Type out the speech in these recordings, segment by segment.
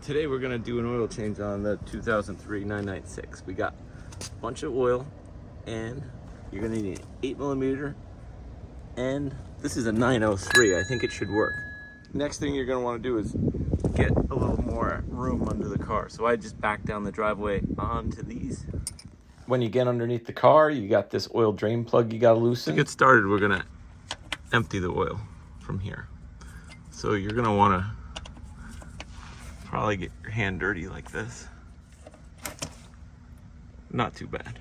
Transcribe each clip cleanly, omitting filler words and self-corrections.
Today we're gonna do an oil change on the 2003 996. We got a bunch of oil, and you're gonna need an 8mm, and this is a 903. I think it should work. Next thing you're gonna want to do is get a little more room under the car. So I just back down the driveway onto these. When you get underneath the car, you got this oil drain plug you gotta loosen. To get started, we're gonna empty the oil from here. So you're gonna wanna probably get your hand dirty like this. Not too bad.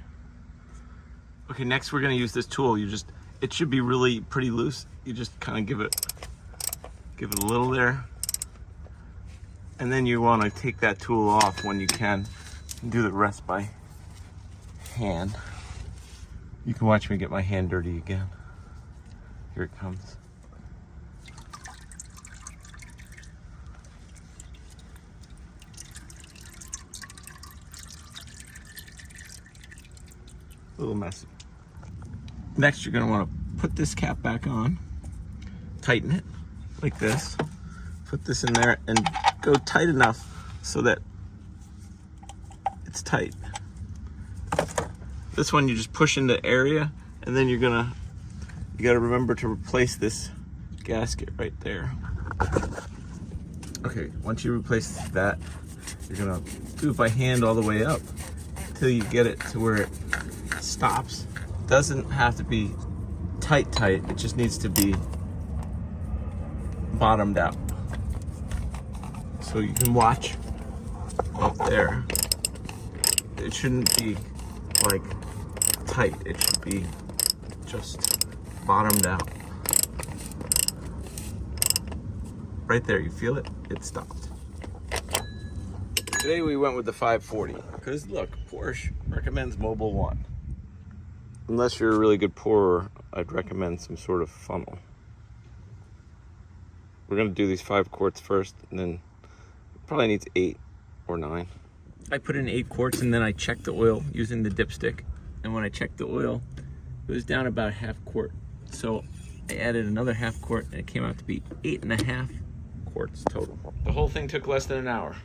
Okay, next we're gonna use this tool. It should be really pretty loose. You just kind of give it a little there. And then you wanna take that tool off when you can. Do the rest by hand. You can watch me get my hand dirty again. Here it comes. A little messy. Next, you're going to want to put this cap back on, tighten it like this, put this in there, and go tight enough so that it's tight. This one you just push into area, and then you got to remember to replace this gasket right there. Okay, once you replace that, you're going to do it by hand all the way up until you get it to where it stops. It doesn't have to be tight, it just needs to be bottomed out. So you can watch up there. It shouldn't be like tight, it should be just bottomed out. Right there, you feel it? It stopped. Today we went with the 540 because look, Porsche recommends Mobil 1. Unless you're a really good pourer, I'd recommend some sort of funnel. We're gonna do these 5 quarts first, and then it probably needs 8 or 9. I put in 8 quarts, and then I checked the oil using the dipstick. And when I checked the oil, it was down about a half quart. So I added another half quart, and it came out to be 8.5 quarts total. The whole thing took less than an hour.